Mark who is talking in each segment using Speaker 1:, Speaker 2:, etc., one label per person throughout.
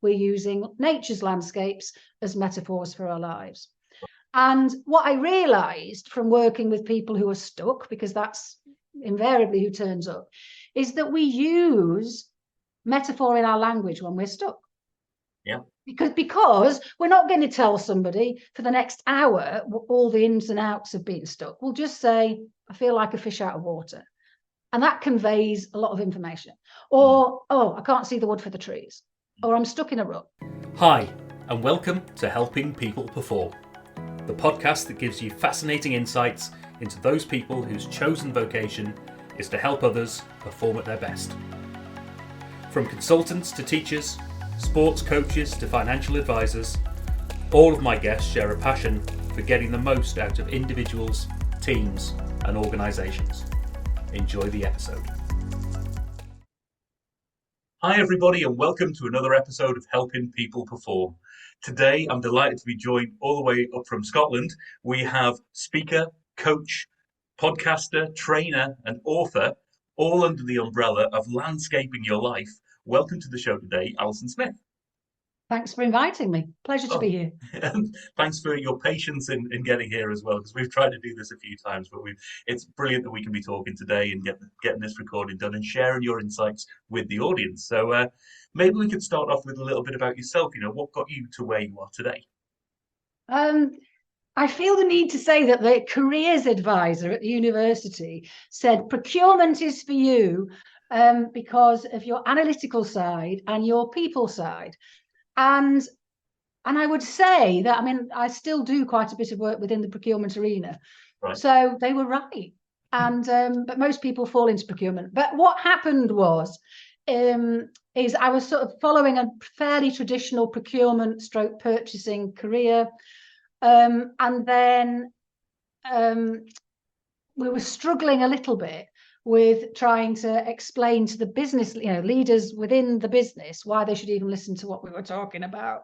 Speaker 1: we're using nature's landscapes as metaphors for our lives. And what I realized from working with people who are stuck, because that's invariably who turns up, is that we use metaphor in our language when we're stuck.
Speaker 2: Yeah.
Speaker 1: Because we're not going to tell somebody for the next hour all the ins and outs of being stuck. We'll just say, I feel like a fish out of water. And that conveys a lot of information. Or, oh, I can't see the wood for the trees. Or I'm stuck in a rut.
Speaker 3: Hi, and welcome to Helping People Perform, the podcast that gives you fascinating insights into those people whose chosen vocation is to help others perform at their best. From consultants to teachers, sports coaches to financial advisors, all of my guests share a passion for getting the most out of individuals, teams, and organisations. Enjoy the episode.
Speaker 2: Hi everybody, and welcome to another episode of Helping People Perform. Today I'm delighted to be joined all the way up from Scotland. We have speaker, coach, podcaster, trainer and author, all under the umbrella of landscaping your life. Welcome to the show today, Alison Smith.
Speaker 1: Thanks for inviting me. Pleasure to be here.
Speaker 2: Thanks for your patience in getting here as well, because we've tried to do this a few times, but it's brilliant that we can be talking today and getting this recording done and sharing your insights with the audience. So maybe we could start off with a little bit about yourself. You know, what got you to where you are today?
Speaker 1: I feel the need to say that the careers advisor at the university said procurement is for you because of your analytical side and your people side. And I would say that, I mean, I still do quite a bit of work within the procurement arena. Right. So they were right. And but most people fall into procurement. But what happened was is I was sort of following a fairly traditional procurement stroke purchasing career. And then we were struggling a little bit with trying to explain to the business, leaders within the business why they should even listen to what we were talking about.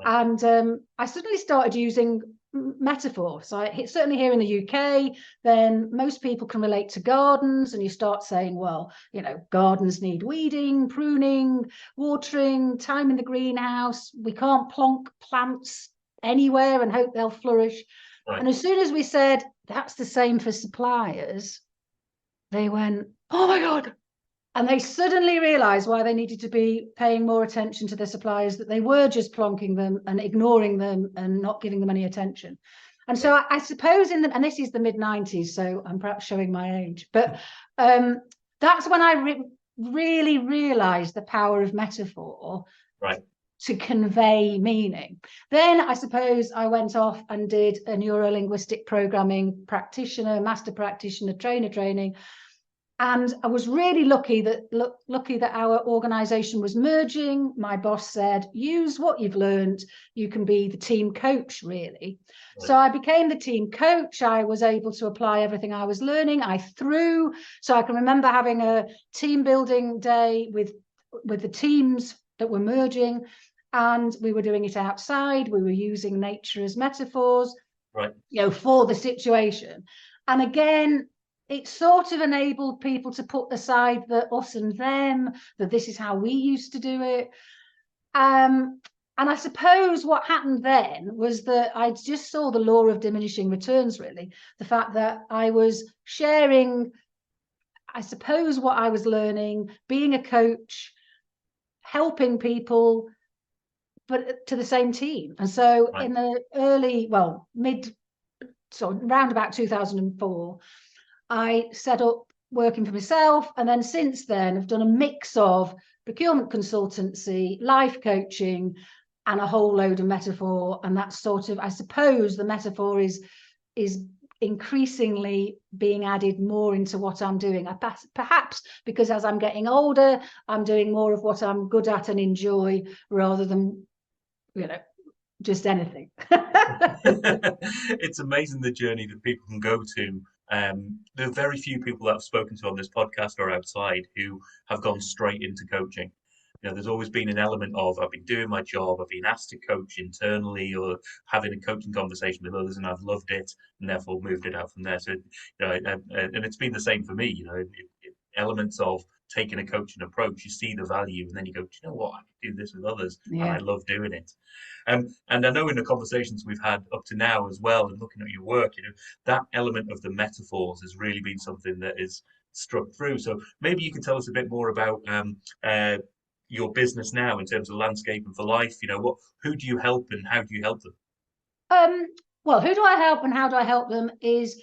Speaker 1: Right. And I suddenly started using metaphor. So certainly here in the UK, then most people can relate to gardens, and you start saying, well, gardens need weeding, pruning, watering, time in the greenhouse. We can't plonk plants anywhere and hope they'll flourish. Right. And as soon as we said that's the same for suppliers, they went, oh my God. And they suddenly realized why they needed to be paying more attention to their suppliers, that they were just plonking them and ignoring them and not giving them any attention. And so I suppose and this is the mid-90s, so I'm perhaps showing my age, but that's when I really realized the power of metaphor. Right. To convey meaning. Then I suppose I went off and did a neuro-linguistic programming practitioner, master practitioner, trainer training. And I was really lucky that our organization was merging. My boss said, use what you've learned. You can be the team coach, really. Right. So I became the team coach. I was able to apply everything I was learning. I threw. So I can remember having a team building day with the teams that were merging. And we were doing it outside. We were using nature as metaphors, right? For the situation. And again, it sort of enabled people to put aside the us and them, that this is how we used to do it. And I suppose what happened then was that I just saw the law of diminishing returns, really. The fact that I was sharing, I suppose, what I was learning, being a coach, helping people, but to the same team. And so right. In the around about 2004, I set up working for myself. And then since then, I've done a mix of procurement consultancy, life coaching, and a whole load of metaphor. And that's sort of, I suppose the metaphor is increasingly being added more into what I'm doing. Perhaps because as I'm getting older, I'm doing more of what I'm good at and enjoy rather than just anything.
Speaker 2: It's amazing the journey that people can go to. There are very few people that I've spoken to on this podcast or outside who have gone straight into coaching. There's always been an element of, I've been doing my job, I've been asked to coach internally or having a coaching conversation with others, and I've loved it and therefore moved it out from there. So, and it's been the same for me, elements of taking a coaching approach, you see the value, and then you go, do you know what? I can do this with others, and I love doing it. And I know in the conversations we've had up to now as well, and looking at your work, that element of the metaphors has really been something that is struck through. So maybe you can tell us a bit more about your business now in terms of Landscaping for Life. Who do you help and how do you help them?
Speaker 1: Well, who do I help and how do I help them is,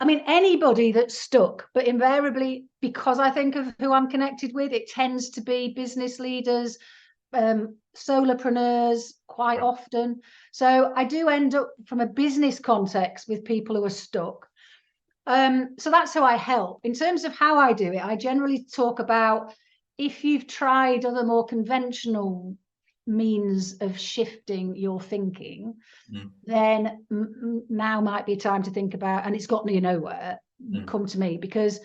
Speaker 1: anybody that's stuck, but invariably, because I think of who I'm connected with, it tends to be business leaders, solopreneurs quite often. So I do end up from a business context with people who are stuck. So that's who I help. In terms of how I do it, I generally talk about, if you've tried other more conventional means of shifting your thinking, then now might be a time to think about, and it's gotten you nowhere, come to me, because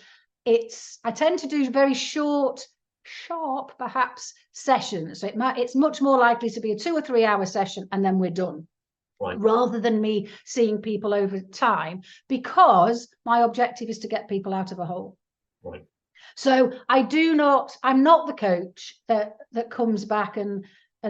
Speaker 1: I tend to do very short, sharp perhaps sessions. So it's much more likely to be a 2 or 3 hour session and then we're done. Right. Rather than me seeing people over time, because my objective is to get people out of a hole. Right. So I'm not the coach that comes back and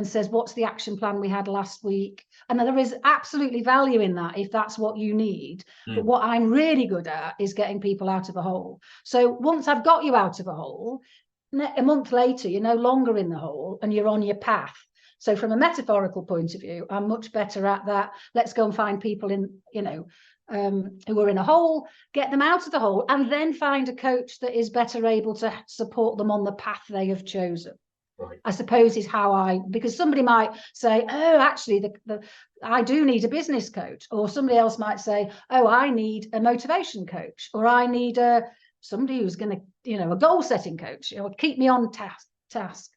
Speaker 1: says, what's the action plan we had last week? And there is absolutely value in that if that's what you need. But what I'm really good at is getting people out of a hole. So once I've got you out of a hole, a month later, you're no longer in the hole and you're on your path. So from a metaphorical point of view, I'm much better at that. Let's go and find people who are in a hole, get them out of the hole, and then find a coach that is better able to support them on the path they have chosen. Right. I suppose is how because somebody might say, oh, actually, I do need a business coach. Or somebody else might say, oh, I need a motivation coach. Or I need somebody who's going to, a goal setting coach, keep me on task.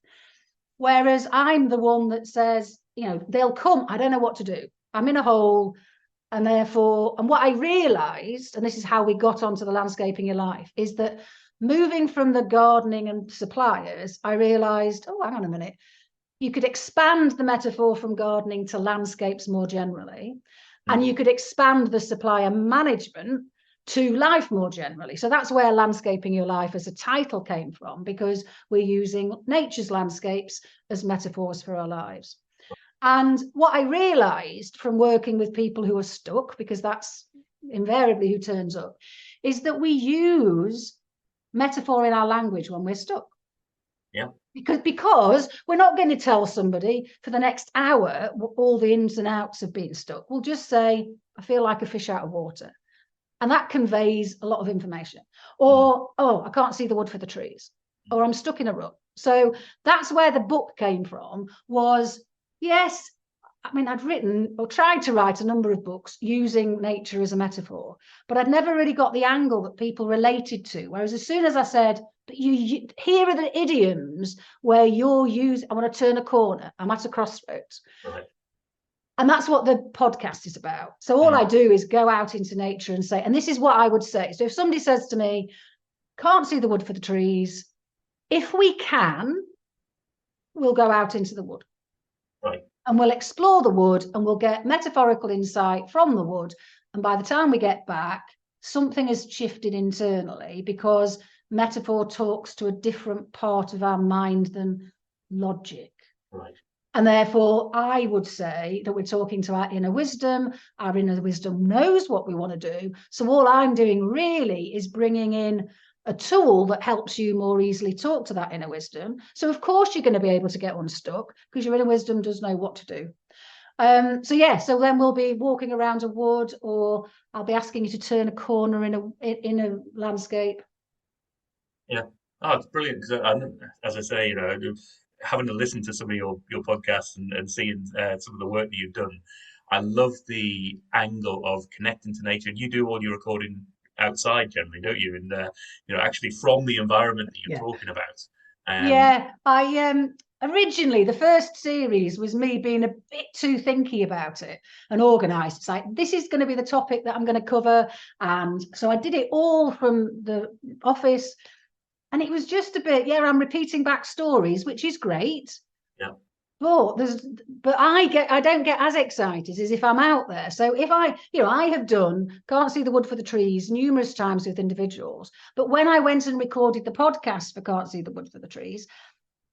Speaker 1: Whereas I'm the one that says, they'll come, I don't know what to do. I'm in a hole. And therefore, and what I realized, and this is how we got onto the Landscaping Your Life, is that moving from the gardening and suppliers, I realized, oh, hang on a minute, you could expand the metaphor from gardening to landscapes more generally, and you could expand the supplier management to life more generally. So that's where Landscaping Your Life as a title came from, because we're using nature's landscapes as metaphors for our lives. And what I realized from working with people who are stuck, because that's invariably who turns up, is that we use metaphor in our language when we're stuck. Yeah. Because we're not going to tell somebody for the next hour all the ins and outs of being stuck. We'll just say, I feel like a fish out of water. And that conveys a lot of information. Or, oh, I can't see the wood for the trees. Or I'm stuck in a rut. So that's where the book came from, was, yes, I'd written or tried to write a number of books using nature as a metaphor, but I'd never really got the angle that people related to. Whereas as soon as I said, but you here are the idioms where you're using, I want to turn a corner, I'm at a crossroads. Right. And that's what the podcast is about. So all I do is go out into nature and say, and this is what I would say. So if somebody says to me, can't see the wood for the trees, if we can, we'll go out into the wood. Right. And we'll explore the wood and we'll get metaphorical insight from the wood. And by the time we get back, something has shifted internally, because metaphor talks to a different part of our mind than logic. Right. And therefore, I would say that we're talking to our inner wisdom. Our inner wisdom knows what we want to do. So all I'm doing really is bringing in a tool that helps you more easily talk to that inner wisdom. So of course you're going to be able to get unstuck, because your inner wisdom does know what to do. So then we'll be walking around a wood, or I'll be asking you to turn a corner in a landscape. Yeah.
Speaker 2: Oh, it's brilliant. Because as I say, having to listen to some of your podcasts and seeing some of the work that you've done, I love the angle of connecting to nature. And you do all your recording outside generally, don't you? And actually from the environment that you're talking about.
Speaker 1: I originally, the first series was me being a bit too thinky about it and organized. It's like, this is going to be the topic that I'm going to cover, and so I did it all from the office, and it was just a bit, I'm repeating back stories, which is great. Yeah. but I don't get as excited as if I'm out there. So if I have done Can't See the Wood for the Trees numerous times with individuals, but when I went and recorded the podcast for Can't See the Wood for the Trees,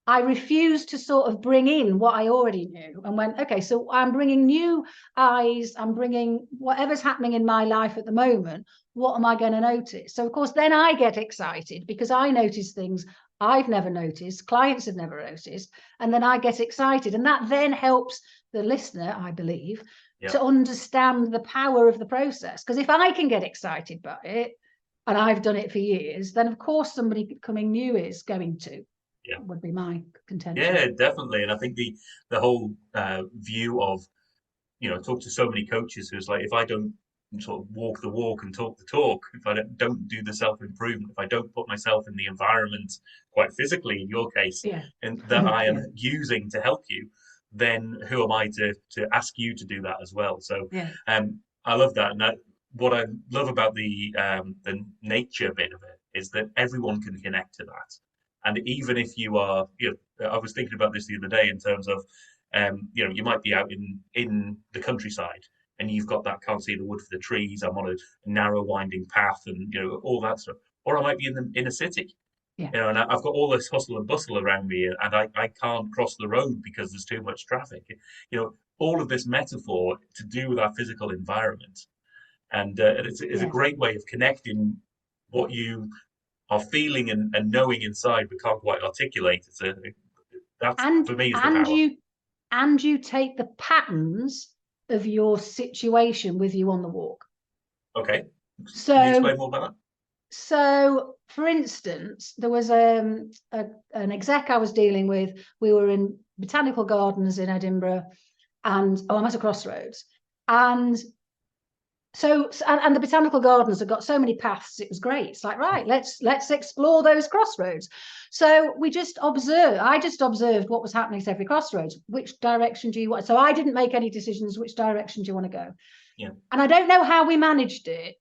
Speaker 1: I refused to sort of bring in what I already knew and went, okay, so I'm bringing new eyes, I'm bringing whatever's happening in my life at the moment. What am I going to notice? So, of course, then I get excited because I notice things I've never noticed, clients have never noticed, and then I get excited. And that then helps the listener, I believe, to understand the power of the process. Because if I can get excited by it, and I've done it for years, then of course somebody coming new is going to. Yeah. Would be my contention.
Speaker 2: Yeah, definitely. And I think the whole view of, talk to so many coaches who's like, if I don't sort of walk the walk and talk the talk, if I don't do the self-improvement, if I don't put myself in the environment quite physically, in your case, and that I am using to help you, then who am I to ask you to do that as well? So I love that. And what I love about the nature bit of it is that everyone can connect to that. And even if you are, I was thinking about this the other day in terms of, you might be out in the countryside and you've got that can't see the wood for the trees. I'm on a narrow winding path and, all that stuff. Or I might be in a city, and I've got all this hustle and bustle around me and I can't cross the road because there's too much traffic. All of this metaphor to do with our physical environment. And it's a great way of connecting what you are feeling and knowing inside but can't quite articulate. For me is the power.
Speaker 1: And you take the patterns of your situation with you on the walk.
Speaker 2: Okay. So can you explain more about that?
Speaker 1: So, for instance, there was an exec I was dealing with. We were in botanical gardens in Edinburgh, and I'm at a crossroads, and the botanical gardens have got so many paths. It was great. It's like, right, let's explore those crossroads. So I just observed what was happening at every crossroads. Which direction do you want? So I didn't make any decisions. Which direction do you want to go?
Speaker 2: Yeah.
Speaker 1: And I don't know how we managed it,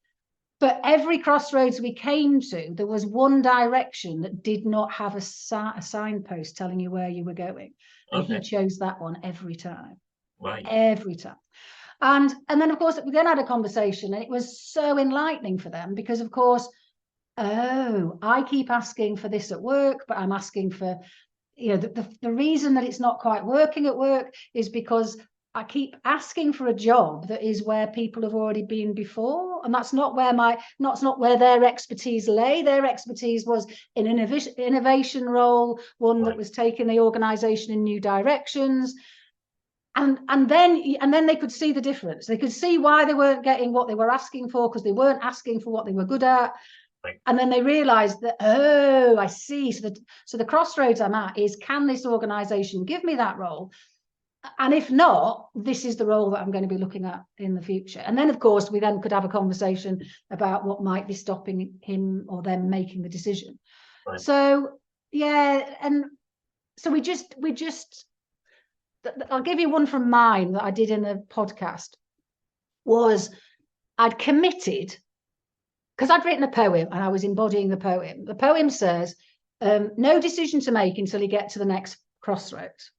Speaker 1: but every crossroads we came to, there was one direction that did not have a signpost telling you where you were going. And he chose that one every time.
Speaker 2: Right.
Speaker 1: Every time. And then, of course, we then had a conversation, and it was so enlightening for them because, of course, I keep asking for this at work, but I'm asking for, the reason that it's not quite working at work is because I keep asking for a job that is where people have already been before, and that's not where their expertise lay. Their expertise was in an innovation role, one that was taking the organisation in new directions. And then they could see the difference. They could see why they weren't getting what they were asking for because they weren't asking for what they were good at.
Speaker 2: Right.
Speaker 1: And then they realized that, I see. So the crossroads I'm at is, can this organization give me that role? And if not, this is the role that I'm going to be looking at in the future. And then, of course, we then could have a conversation about what might be stopping him or them making the decision.
Speaker 2: Right.
Speaker 1: So, and so we just I'll give you one from mine that I did in a podcast. Was I'd committed, because I'd written a poem and I was embodying the poem. The poem says, no decision to make until you get to the next crossroads.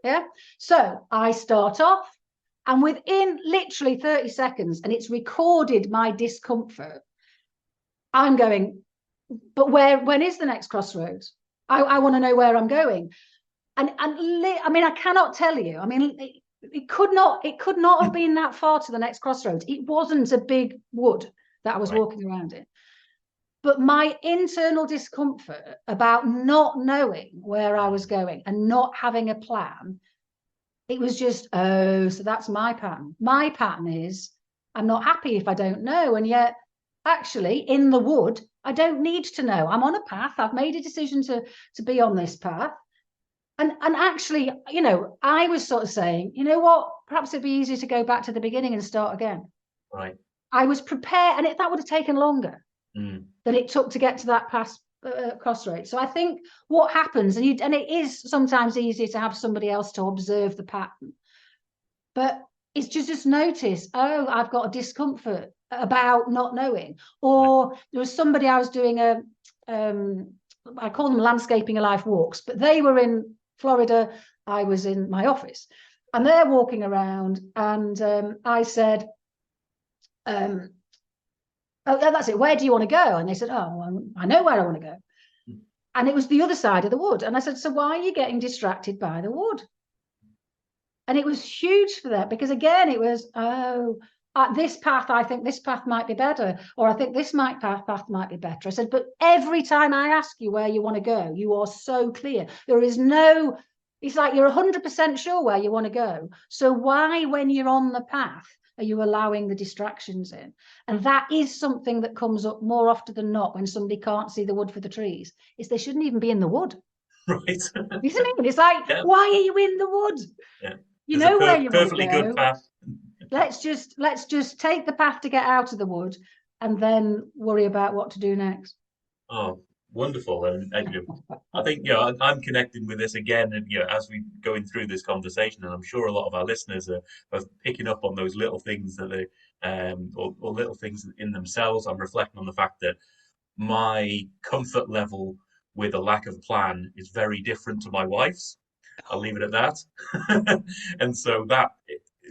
Speaker 1: Yeah. So I start off, and within literally 30 seconds, and it's recorded my discomfort, I'm going, but when is the next crossroads? I want to know where I'm going. I mean, I cannot tell you. I mean, it could not have been that far to the next crossroads. It wasn't a big wood that I was walking around in. But my internal discomfort about not knowing where I was going and not having a plan, it was just, so that's my pattern. My pattern is I'm not happy if I don't know. And yet, actually, in the wood, I don't need to know. I'm on a path. I've made a decision to be on this path. And actually, I was sort of saying, you know what, perhaps it'd be easier to go back to the beginning and start again.
Speaker 2: Right.
Speaker 1: I was prepared, and that would have taken longer than it took to get to that crossroads. So I think what happens, and it is sometimes easier to have somebody else to observe the pattern, but it's just notice, I've got a discomfort about not knowing. Or there was somebody I was doing I call them landscaping a life walks, but they were in Florida, I was in my office, and they're walking around, and I said, oh, that's it. Where do you want to go? And they said, oh, well, I know where I want to go. And it was the other side of the wood. And I said, so why are you getting distracted by the wood? And it was huge for them, because again, it was, this path, I think this path might be better, or I think this path might be better. I said, but every time I ask you where you want to go, you are so clear. There is no, it's like you're 100% sure where you want to go. So why, when you're on the path, are you allowing the distractions in? And that is something that comes up more often than not when somebody can't see the wood for the trees, is they shouldn't even be in the wood.
Speaker 2: Right.
Speaker 1: Isn't it? It's like, why are you in the wood?
Speaker 2: Yeah.
Speaker 1: You know where you want to
Speaker 2: perfectly
Speaker 1: go.
Speaker 2: good path.
Speaker 1: Let's just take the path to get out of the wood, and then worry about what to do next.
Speaker 2: Oh, wonderful. And I think, I'm connecting with this again, and as we going through this conversation, and I'm sure a lot of our listeners are picking up on those little things that they or little things in themselves. I'm reflecting on the fact that my comfort level with a lack of plan is very different to my wife's. I'll leave it at that. And so that,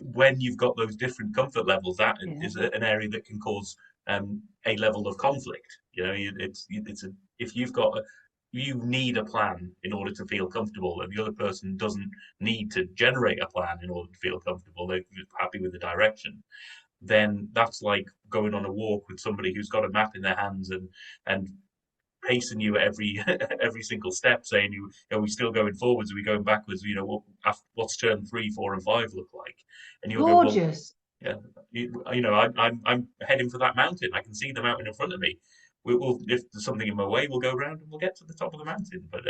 Speaker 2: when you've got those different comfort levels, that is an area that can cause a level of conflict. If you need a plan in order to feel comfortable, and the other person doesn't need to generate a plan in order to feel comfortable, they're happy with the direction, then that's like going on a walk with somebody who's got a map in their hands and pacing you at every single step, saying, are we still going forwards? Are we going backwards? What's turn 3, 4, and 5 look like? And you'll
Speaker 1: Gorgeous.
Speaker 2: go, well, yeah, I'm heading for that mountain. I can see the mountain in front of me. We'll if there's something in my way, we'll go around and we'll get to the top of the mountain. But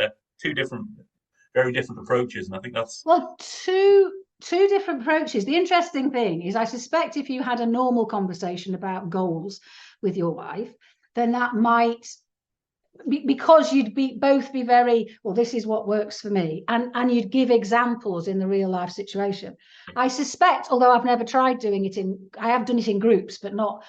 Speaker 2: very different approaches, and I think that's
Speaker 1: two different approaches. The interesting thing is, I suspect if you had a normal conversation about goals with your wife, then that might, because you'd both be very, well, this is what works for me, and you'd give examples in the real life situation. I suspect, although I've never tried doing it I have done it in groups, but not,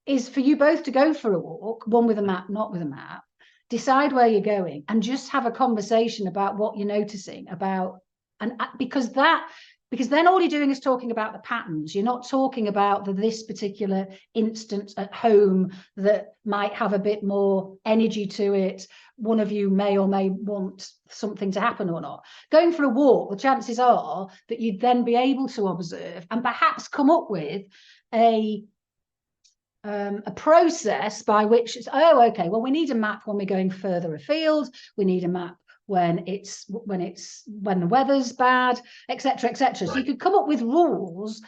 Speaker 1: is for you both to go for a walk, one with a map, not with a map, decide where you're going, and just have a conversation about what you're noticing about, and because then all you're doing is talking about the patterns. You're not talking about this particular instance at home that might have a bit more energy to it. One of you may or may want something to happen or not. Going for a walk, the chances are that you'd then be able to observe and perhaps come up with a process by which okay, well, we need a map when we're going further afield. We need a map when the weather's bad, etc., etc. Right. So you could come up with rules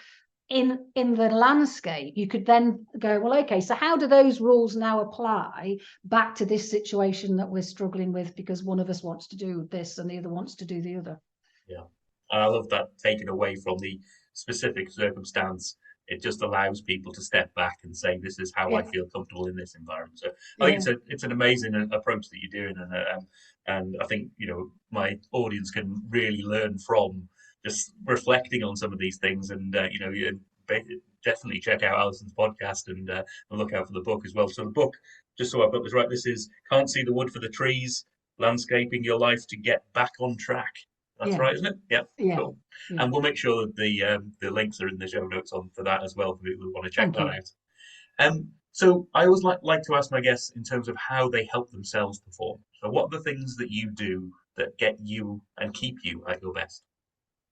Speaker 1: in the landscape. You could then go, well, okay, so how do those rules now apply back to this situation that we're struggling with, because one of us wants to do this and the other wants to do the other.
Speaker 2: Yeah, I love that, taken away from the specific circumstance. It just allows people to step back and say, this is how I feel comfortable in this environment. So I think it's an amazing approach that you're doing. And I think, my audience can really learn from just reflecting on some of these things. And, you definitely check out Alison's podcast and look out for the book as well. So the book, just so I've got this right, this is Can't See the Wood for the Trees, Landscaping Your Life to Get Back on Track. That's right, isn't it? Yeah. Cool. Yeah. And we'll make sure that the links are in the show notes for that as well, for people who want to check that out. So I always like to ask my guests in terms of how they help themselves perform. So what are the things that you do that get you and keep you at your best?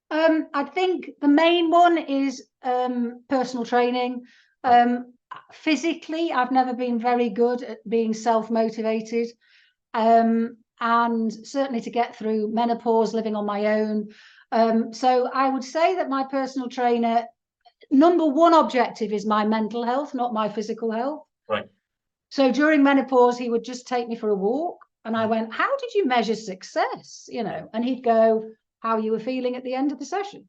Speaker 1: I think the main one is personal training. Physically, I've never been very good at being self-motivated. And certainly to get through menopause, living on my own. So I would say that my personal trainer, number one objective is my mental health, not my physical health.
Speaker 2: Right.
Speaker 1: So during menopause, he would just take me for a walk. And I went, how did you measure success? And he'd go, how you were feeling at the end of the session.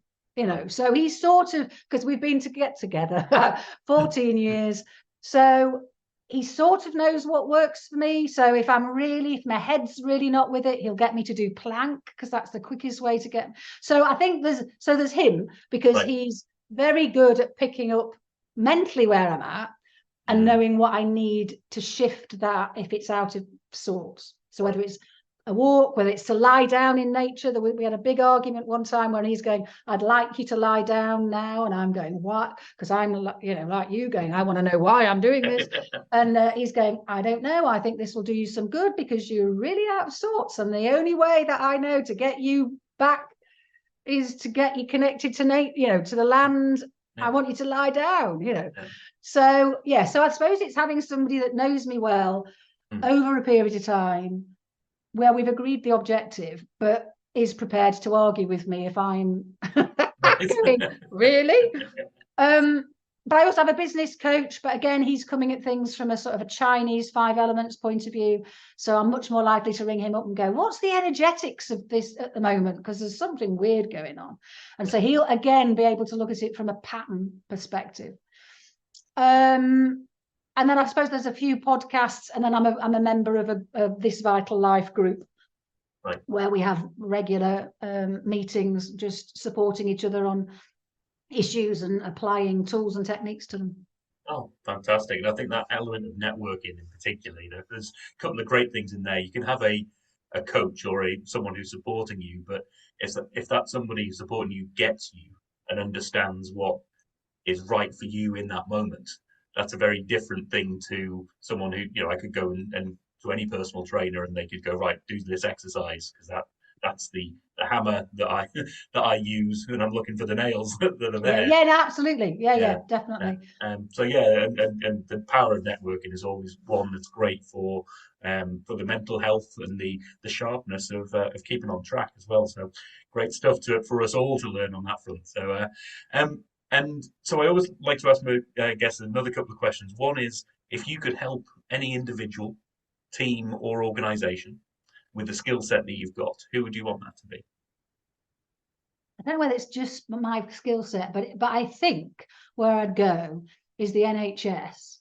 Speaker 1: So he sort of, because we've been together 14 years. So he sort of knows what works for me. So if my head's really not with it, he'll get me to do plank, because that's the quickest way to get. So I think there's him, because he's very good at picking up mentally where I'm at and knowing what I need to shift that if it's out of sorts. So whether it's a walk, whether it's to lie down in nature. We had a big argument one time when he's going, I'd like you to lie down now. And I'm going, what? Because I'm, like you going, I want to know why I'm doing this. And he's going, I don't know. I think this will do you some good because you're really out of sorts. And the only way that I know to get you back is to get you connected to to the land. Yeah. I want you to lie down, Yeah. So I suppose it's having somebody that knows me well over a period of time where we've agreed the objective, but is prepared to argue with me if I'm going, really? But I also have a business coach, but again, he's coming at things from a sort of a Chinese 5 elements point of view. So I'm much more likely to ring him up and go, what's the energetics of this at the moment? Because there's something weird going on. And so he'll again be able to look at it from a pattern perspective. And then I suppose there's a few podcasts, and then I'm a member of This Vital Life group, right, where we have regular meetings, just supporting each other on issues and applying tools and techniques to them.
Speaker 2: Oh, fantastic. And I think that element of networking in particular, there's a couple of great things in there. You can have a coach or someone who's supporting you, but if that somebody who's supporting you gets you and understands what is right for you in that moment, that's a very different thing to someone who, I could go and to any personal trainer and they could go, right, do this exercise, because that's the hammer that I use when I'm looking for the nails that are there.
Speaker 1: Yeah, absolutely. Yeah, definitely.
Speaker 2: And the power of networking is always one that's great for the mental health and the sharpness of keeping on track as well. So great stuff for us all to learn on that front. So and so I always like to ask my guests another couple of questions. One is, if you could help any individual, team or organization with the skill set that you've got, who would you want that to be?
Speaker 1: I don't know whether it's just my skill set, but I think where I'd go is the NHS,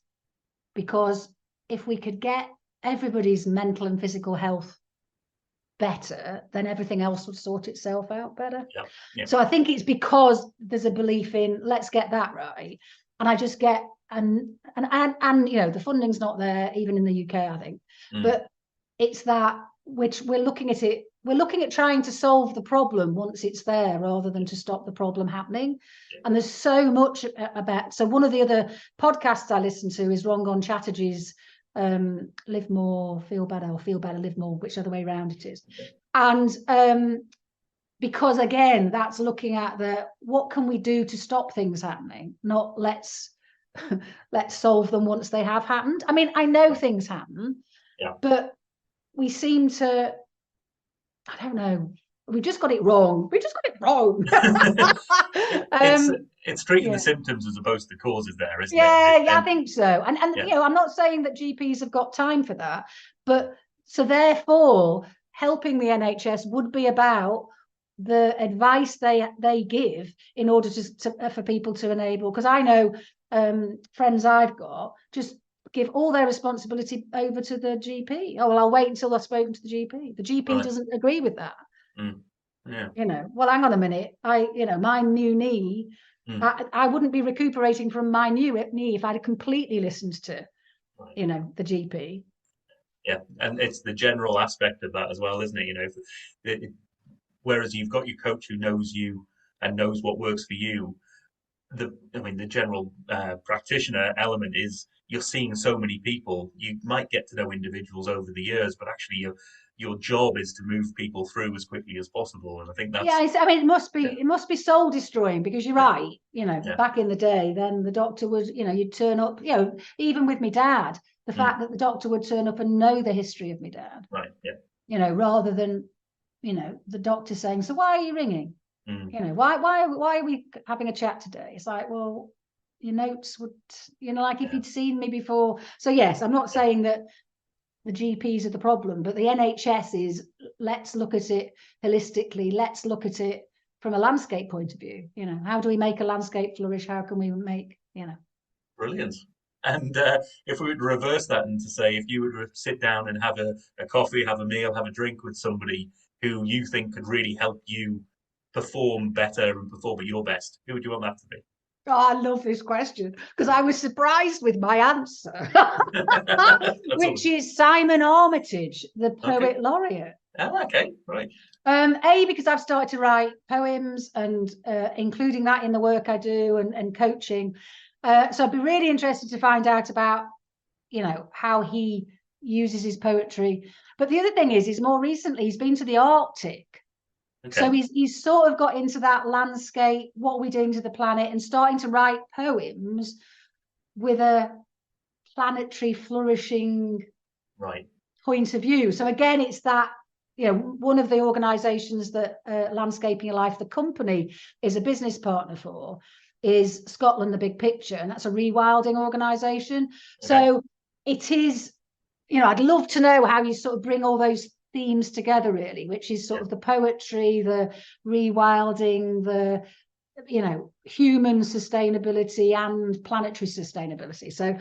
Speaker 1: because if we could get everybody's mental and physical health better, then everything else would sort itself out better. Yeah. So I think it's because there's a belief in let's get that right, and I just get and the funding's not there even in the UK, I think, but it's that which we're looking at it. We're looking at trying to solve the problem once it's there rather than to stop the problem happening. Yeah. And there's so much about. So one of the other podcasts I listen to is Rangan Chatterjee's Live More, Feel Better, or Feel Better, Live More, whichever way around it is. And because again, that's looking at what can we do to stop things happening, not let's solve them once they have happened. I mean, I know things happen, but we seem to, I don't know, we just got it wrong.
Speaker 2: It's treating the symptoms as opposed to causes there, isn't it?
Speaker 1: Yeah, I think so. And I'm not saying that GPs have got time for that, but so therefore helping the NHS would be about the advice they give in order for people to enable, because I know friends I've got just give all their responsibility over to the GP. Oh, well, I'll wait until I've spoken to the GP. The GP doesn't agree with that. Yeah. Well, hang on a minute. My new knee, I wouldn't be recuperating from my new knee if I'd completely listened to, the GP.
Speaker 2: Yeah, and it's the general aspect of that as well, isn't it? Whereas you've got your coach who knows you and knows what works for you, the general practitioner element is you're seeing so many people. You might get to know individuals over the years, but actually your job is to move people through as quickly as possible. And I think that's
Speaker 1: it must be soul destroying, because you're right. Back in the day, then the doctor would, you'd turn up. Even with my dad, the fact that the doctor would turn up and know the history of my dad.
Speaker 2: Right. Yeah.
Speaker 1: Rather than, the doctor saying, "So why are you ringing? Why are we having a chat today?" It's like, well, your notes would, if you'd seen me before. So yes, I'm not saying that the GPs are the problem, but the NHS is, let's look at it holistically. Let's look at it from a landscape point of view. How do we make a landscape flourish? How can we make,
Speaker 2: Brilliant. And if we would reverse that and to say, if you would sit down and have a coffee, have a meal, have a drink with somebody who you think could really help you perform better and perform at your best, who would you want that to be?
Speaker 1: Oh, I love this question, because I was surprised with my answer, which is Simon Armitage, the poet laureate.
Speaker 2: Ah, okay, right.
Speaker 1: Because I've started to write poems and including that in the work I do and coaching. So I'd be really interested to find out about, how he uses his poetry. But the other thing is more recently he's been to the Arctic.
Speaker 2: Okay.
Speaker 1: So he's sort of got into that landscape, what are we doing to the planet, and starting to write poems with a planetary flourishing point of view. So again, it's that, one of the organisations that Landscaping Your Life, the company, is a business partner for, is Scotland, the Big Picture, and that's a rewilding organisation. Okay. So it is, I'd love to know how you sort of bring all those themes together, really, which is sort of the poetry, the rewilding, the human sustainability and planetary sustainability. So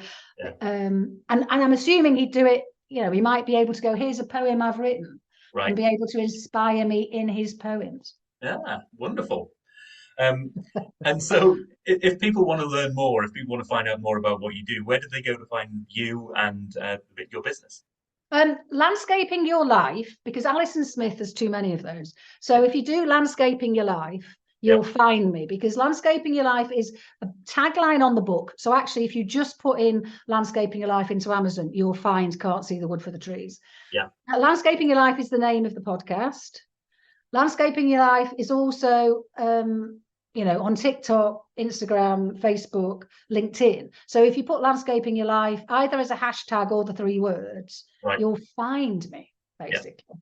Speaker 1: and I'm assuming he'd do it, he might be able to go, here's a poem I've written, and be able to inspire me in his poems.
Speaker 2: Yeah, wonderful. And so if people want to learn more, if people want to find out more about what you do, where do they go to find you and your business?
Speaker 1: Landscaping Your Life, because Alison Smith has too many of those. So if you do Landscaping Your Life, you'll find me, because Landscaping Your Life is a tagline on the book. So actually, if you just put in Landscaping Your Life into Amazon, you'll find Can't See the Wood for the Trees.
Speaker 2: Yeah.
Speaker 1: Landscaping Your Life is the name of the podcast. Landscaping Your Life is also on TikTok, Instagram, Facebook, LinkedIn. So if you put Landscaping Your Life either as a hashtag or the 3 words, you'll find me, basically. Yeah.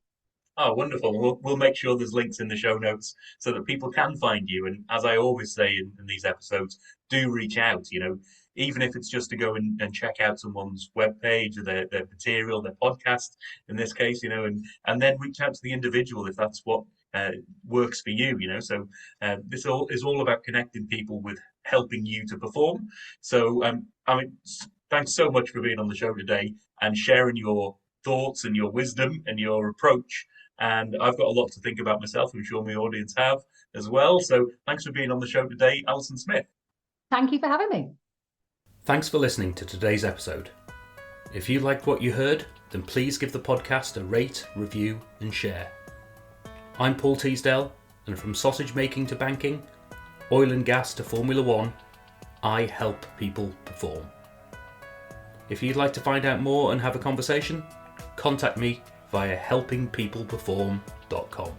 Speaker 2: Oh, wonderful. We'll make sure there's links in the show notes so that people can find you. And as I always say in these episodes, do reach out, even if it's just to go and check out someone's webpage or their material, their podcast, in this case, and then reach out to the individual if that's what works for you, So this is all about connecting people with helping you to perform. So, thanks so much for being on the show today and sharing your thoughts and your wisdom and your approach. And I've got a lot to think about myself. I'm sure my audience have as well. So thanks for being on the show today, Alison Smith.
Speaker 1: Thank you for having me.
Speaker 3: Thanks for listening to today's episode. If you liked what you heard, then please give the podcast a rate, review, and share. I'm Paul Teasdale, and from sausage making to banking, oil and gas to Formula One, I help people perform. If you'd like to find out more and have a conversation, contact me via helpingpeopleperform.com.